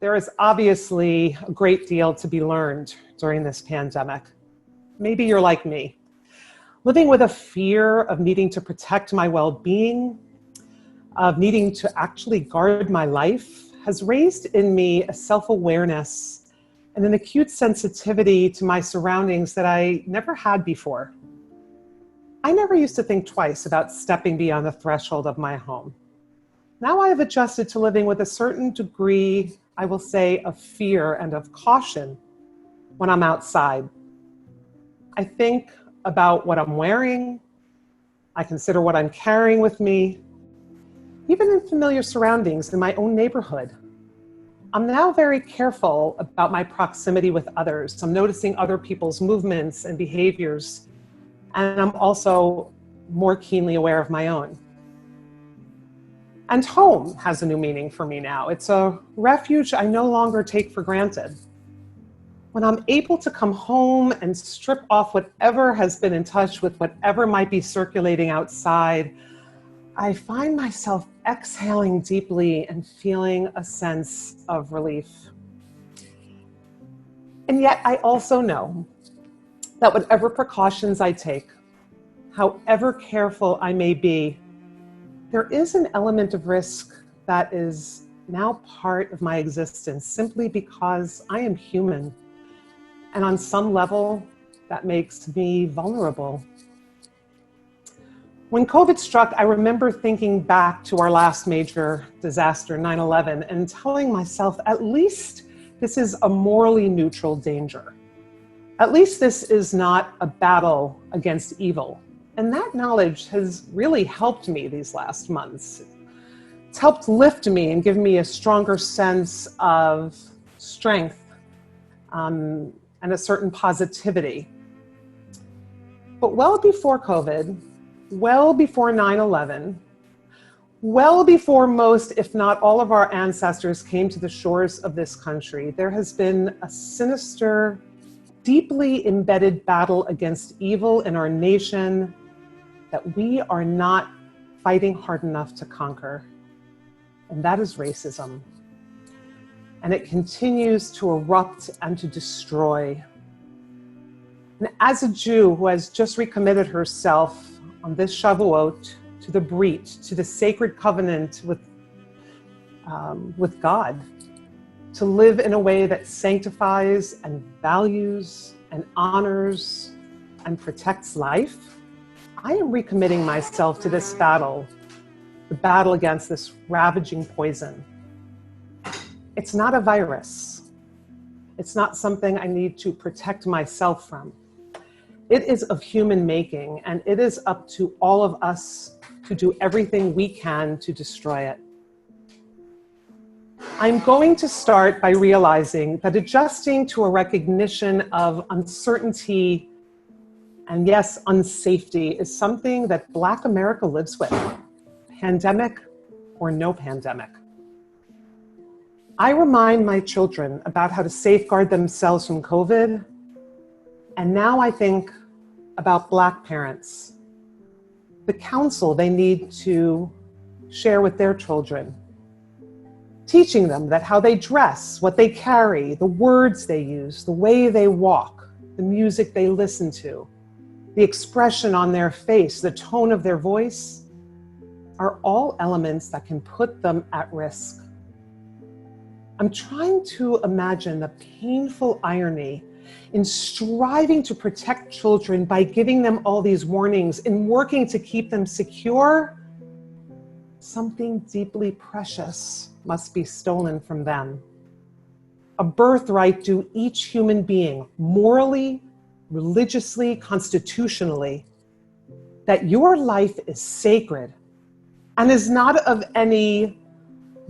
There is obviously a great deal to be learned during this pandemic. Maybe you're like me, living with a fear of needing to protect my well-being, of needing to actually guard my life, has raised in me a self-awareness and an acute sensitivity to my surroundings that I never had before. I never used to think twice about stepping beyond the threshold of my home. Now I have adjusted to living with a certain degree, I will say, of fear and of caution when I'm outside. I think about what I'm wearing. I consider what I'm carrying with me, even in familiar surroundings in my own neighborhood. I'm now very careful about my proximity with others. I'm noticing other people's movements and behaviors, and I'm also more keenly aware of my own. And home has a new meaning for me now. It's a refuge I no longer take for granted. When I'm able to come home and strip off whatever has been in touch with whatever might be circulating outside, I find myself exhaling deeply and feeling a sense of relief. And yet I also know that whatever precautions I take, however careful I may be, there is an element of risk that is now part of my existence simply because I am human. And on some level, that makes me vulnerable. When COVID struck, I remember thinking back to our last major disaster, 9/11, and telling myself, at least this is a morally neutral danger. At least this is not a battle against evil. And that knowledge has really helped me these last months. It's helped lift me and give me a stronger sense of strength and a certain positivity. But well before COVID, well before 9/11, well before most, if not all of our ancestors came to the shores of this country, there has been a sinister, deeply embedded battle against evil in our nation that we are not fighting hard enough to conquer. And that is racism. And it continues to erupt and to destroy. And as a Jew who has just recommitted herself on this Shavuot to the Brit, to the sacred covenant with God, to live in a way that sanctifies and values and honors and protects life, I am recommitting myself to this battle, the battle against this ravaging poison. It's not a virus. It's not something I need to protect myself from. It is of human making, and it is up to all of us to do everything we can to destroy it. I'm going to start by realizing that adjusting to a recognition of uncertainty and yes, unsafety is something that Black America lives with, pandemic or no pandemic. I remind my children about how to safeguard themselves from COVID, and now I think about Black parents, the counsel they need to share with their children, teaching them that how they dress, what they carry, the words they use, the way they walk, the music they listen to, the expression on their face, the tone of their voice, are all elements that can put them at risk. I'm trying to imagine the painful irony in striving to protect children by giving them all these warnings, in working to keep them secure. Something deeply precious must be stolen from them. A birthright to each human being, morally, religiously, constitutionally, that your life is sacred and is not of any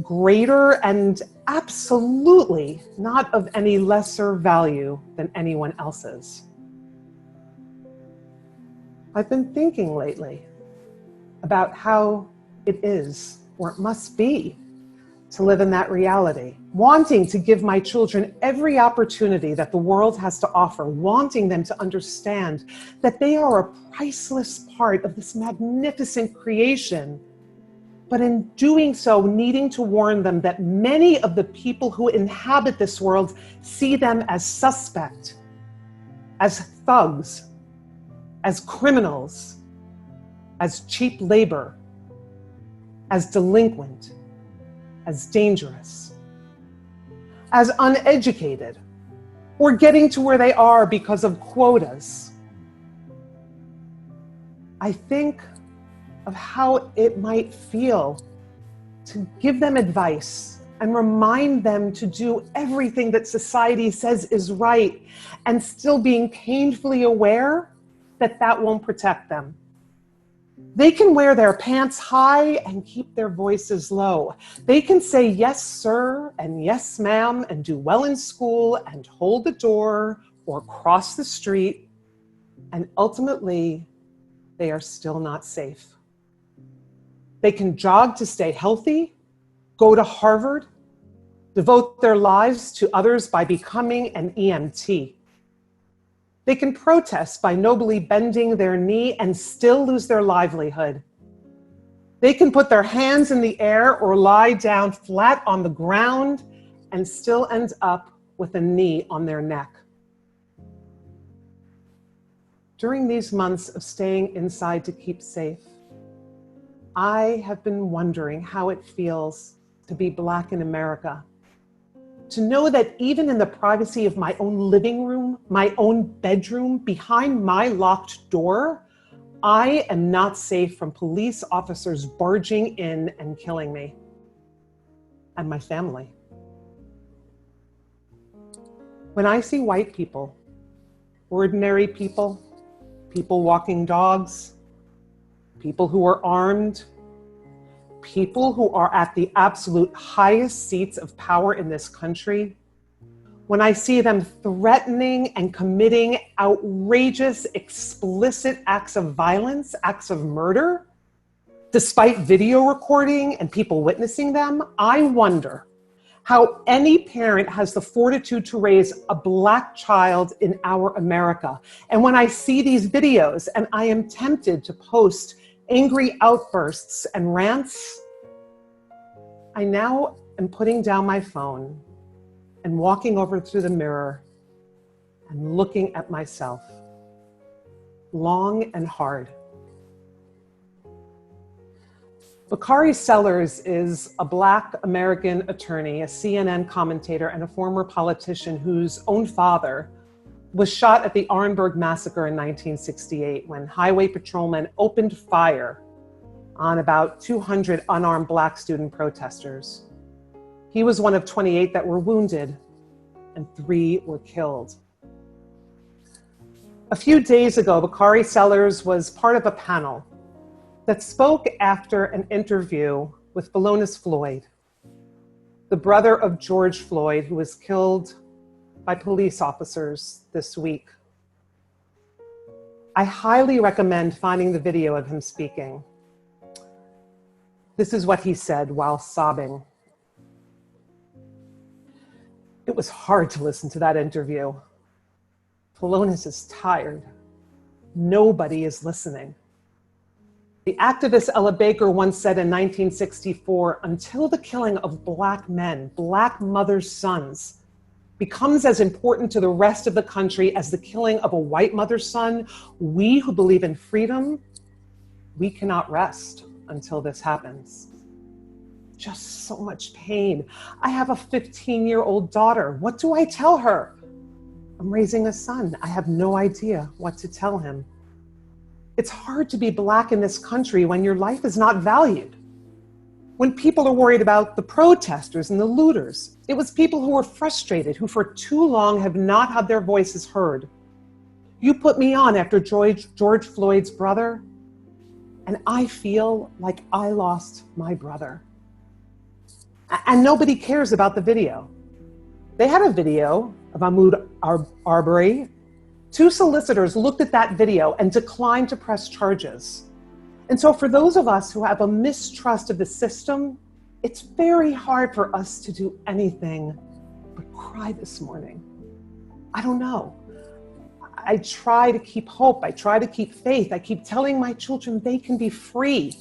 greater and absolutely not of any lesser value than anyone else's. I've been thinking lately about how it is, or it must be, to live in that reality, wanting to give my children every opportunity that the world has to offer, wanting them to understand that they are a priceless part of this magnificent creation, but in doing so, needing to warn them that many of the people who inhabit this world see them as suspect, as thugs, as criminals, as cheap labor, as delinquent, as dangerous, as uneducated, or getting to where they are because of quotas. I think of how it might feel to give them advice and remind them to do everything that society says is right, and still being painfully aware that that won't protect them. They can wear their pants high and keep their voices low. They can say yes, sir, and yes, ma'am, and do well in school and hold the door or cross the street, and ultimately, they are still not safe. They can jog to stay healthy, go to Harvard, devote their lives to others by becoming an EMT. They can protest by nobly bending their knee and still lose their livelihood. They can put their hands in the air or lie down flat on the ground and still end up with a knee on their neck. During these months of staying inside to keep safe, I have been wondering how it feels to be Black in America. To know that even in the privacy of my own living room, my own bedroom, behind my locked door, I am not safe from police officers barging in and killing me and my family. When I see white people, ordinary people, people walking dogs, people who are armed, people who are at the absolute highest seats of power in this country, when I see them threatening and committing outrageous, explicit acts of violence, acts of murder, despite video recording and people witnessing them, I wonder how any parent has the fortitude to raise a Black child in our America. And when I see these videos and I am tempted to post angry outbursts and rants, I now am putting down my phone and walking over to the mirror and looking at myself, long and hard. Bakari Sellers is a Black American attorney, a CNN commentator, and a former politician whose own father was shot at the Orenburg massacre in 1968 when highway patrolmen opened fire on about 200 unarmed Black student protesters. He was one of 28 that were wounded and 3 were killed. A few days ago, Bakari Sellers was part of a panel that spoke after an interview with Felonious Floyd, the brother of George Floyd, who was killed by police officers this week. I highly recommend finding the video of him speaking. This is what he said while sobbing. It was hard to listen to that interview. Felonious is tired. Nobody is listening. The activist Ella Baker once said in 1964, until the killing of Black men, Black mothers' sons, becomes as important to the rest of the country as the killing of a white mother's son, we who believe in freedom, we cannot rest until this happens. Just so much pain. I have a 15-year-old daughter. What do I tell her? I'm raising a son. I have no idea what to tell him. It's hard to be Black in this country when your life is not valued. When people are worried about the protesters and the looters, it was people who were frustrated, who for too long have not had their voices heard. You put me on after George Floyd's brother, and I feel like I lost my brother. And nobody cares about the video. They had a video of Ahmaud Arbery. 2 solicitors looked at that video and declined to press charges. And so for those of us who have a mistrust of the system, it's very hard for us to do anything but cry this morning. I don't know. I try to keep hope. I try to keep faith. I keep telling my children they can be free.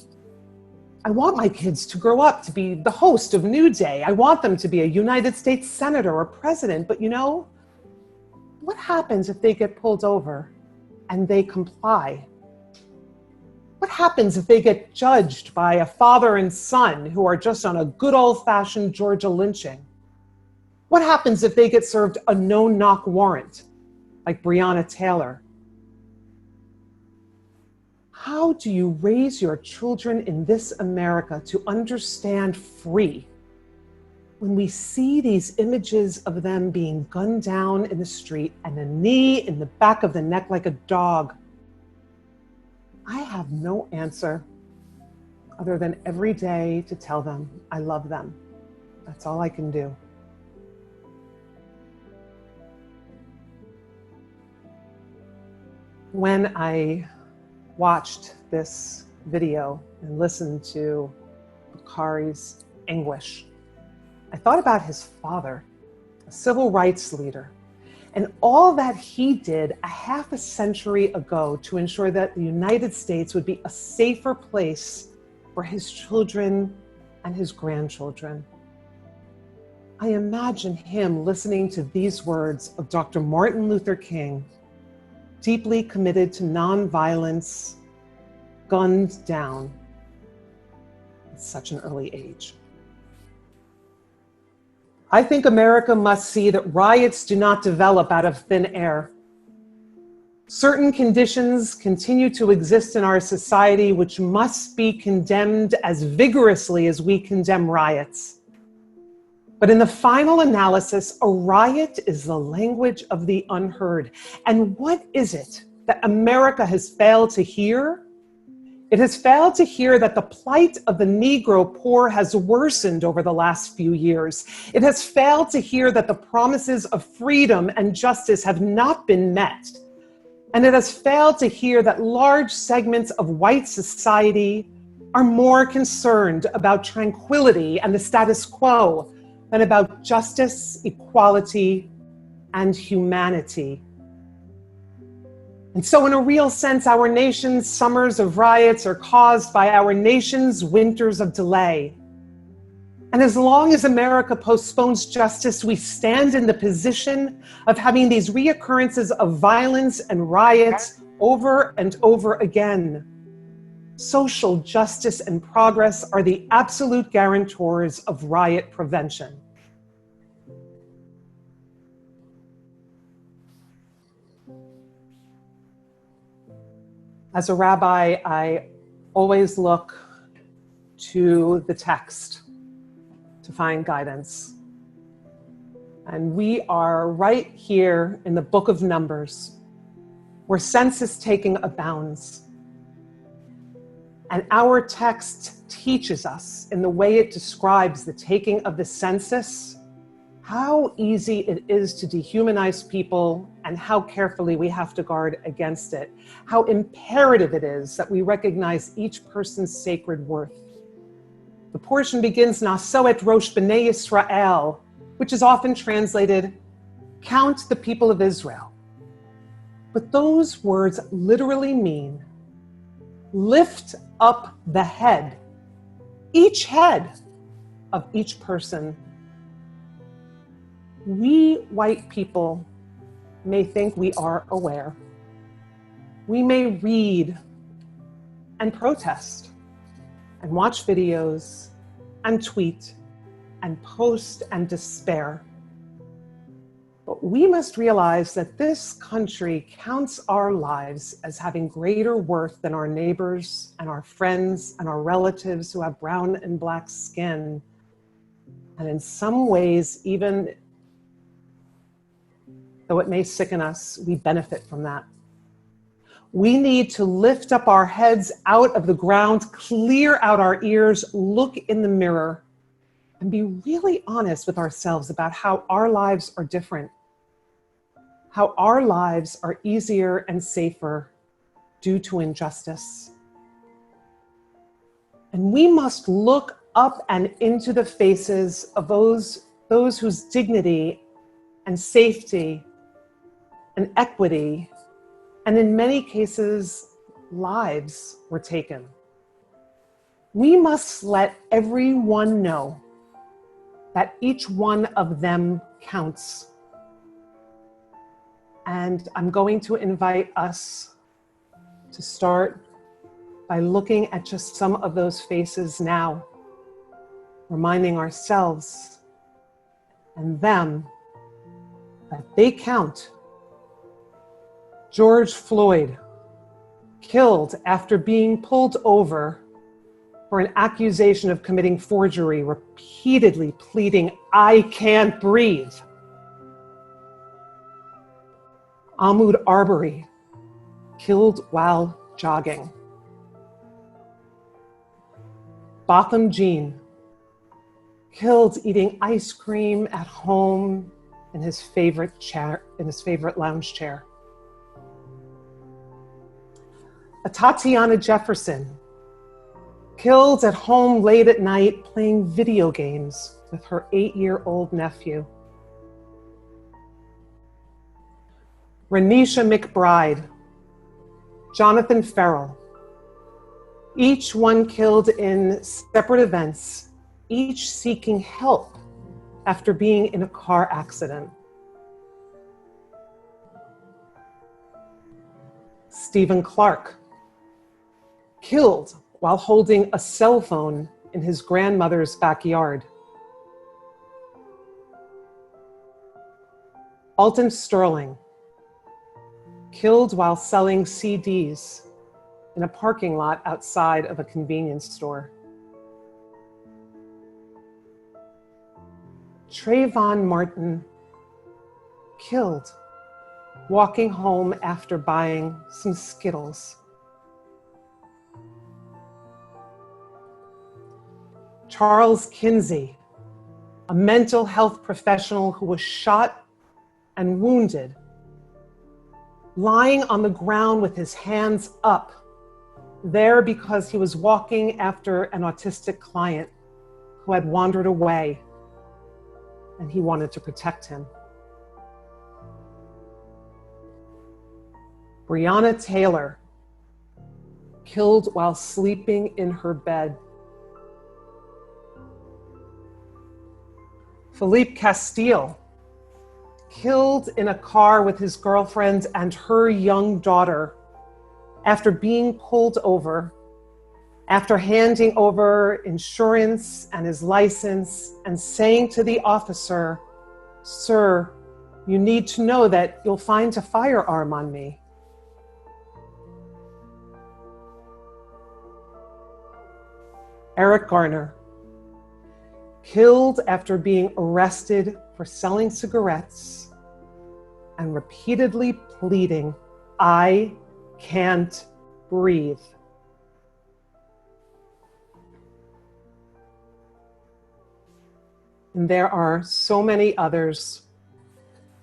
I want my kids to grow up to be the host of New Day. I want them to be a United States senator or president. But you know, what happens if they get pulled over and they comply? What happens if they get judged by a father and son who are just on a good old-fashioned Georgia lynching? What happens if they get served a no-knock warrant, like Breonna Taylor? How do you raise your children in this America to understand free when we see these images of them being gunned down in the street and a knee in the back of the neck like a dog? I have no answer other than every day to tell them I love them. That's all I can do. When I watched this video and listened to Bakari's anguish, I thought about his father, a civil rights leader, and all that he did a half a century ago to ensure that the United States would be a safer place for his children and his grandchildren. I imagine him listening to these words of Dr. Martin Luther King, deeply committed to nonviolence, gunned down at such an early age. I think America must see that riots do not develop out of thin air. Certain conditions continue to exist in our society which must be condemned as vigorously as we condemn riots. But in the final analysis, a riot is the language of the unheard. And what is it that America has failed to hear? It has failed to hear that the plight of the Negro poor has worsened over the last few years. It has failed to hear that the promises of freedom and justice have not been met. And it has failed to hear that large segments of white society are more concerned about tranquility and the status quo than about justice, equality, and humanity. And so in a real sense, our nation's summers of riots are caused by our nation's winters of delay. And as long as America postpones justice, we stand in the position of having these reoccurrences of violence and riots over and over again. Social justice and progress are the absolute guarantors of riot prevention. As a rabbi, I always look to the text to find guidance. And we are right here in the book of Numbers, where census taking abounds. And our text teaches us, in the way it describes the taking of the census, how easy it is to dehumanize people and how carefully we have to guard against it. How imperative it is that we recognize each person's sacred worth. The portion begins, Naso et Rosh B'nai Yisrael, which is often translated, count the people of Israel. But those words literally mean, lift up the head, each head of each person. We white people may think we are aware. We may read and protest and watch videos and tweet and post and despair. But we must realize that this country counts our lives as having greater worth than our neighbors and our friends and our relatives who have brown and black skin. And in some ways, even though it may sicken us, we benefit from that. We need to lift up our heads out of the ground, clear out our ears, look in the mirror, and be really honest with ourselves about how our lives are different, how our lives are easier and safer due to injustice. And we must look up and into the faces of those whose dignity and safety and equity, and in many cases, lives were taken. We must let everyone know that each one of them counts. And I'm going to invite us to start by looking at just some of those faces now, reminding ourselves and them that they count. George Floyd, killed after being pulled over for an accusation of committing forgery, repeatedly pleading, "I can't breathe." Ahmaud Arbery, killed while jogging. Botham Jean, killed eating ice cream at home in his favorite lounge chair. Atatianna Jefferson, killed at home late at night playing video games with her 8-year-old nephew. Renisha McBride, Jonathan Ferrell, each one killed in separate events, each seeking help after being in a car accident. Stephon Clark, killed while holding a cell phone in his grandmother's backyard. Alton Sterling, killed while selling CDs in a parking lot outside of a convenience store. Trayvon Martin, killed walking home after buying some Skittles. Charles Kinsey, a mental health professional who was shot and wounded, lying on the ground with his hands up, there because he was walking after an autistic client who had wandered away, and he wanted to protect him. Breonna Taylor, killed while sleeping in her bed. Philippe Castile, killed in a car with his girlfriend and her young daughter after being pulled over, after handing over insurance and his license and saying to the officer, "Sir, you need to know that you'll find a firearm on me." Eric Garner, killed after being arrested for selling cigarettes and repeatedly pleading, "I can't breathe." And there are so many others,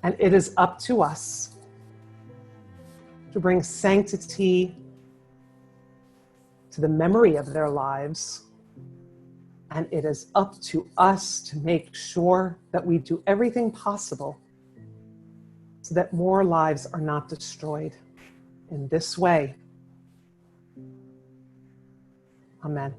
and it is up to us to bring sanctity to the memory of their lives. And it is up to us to make sure that we do everything possible so that more lives are not destroyed in this way. Amen.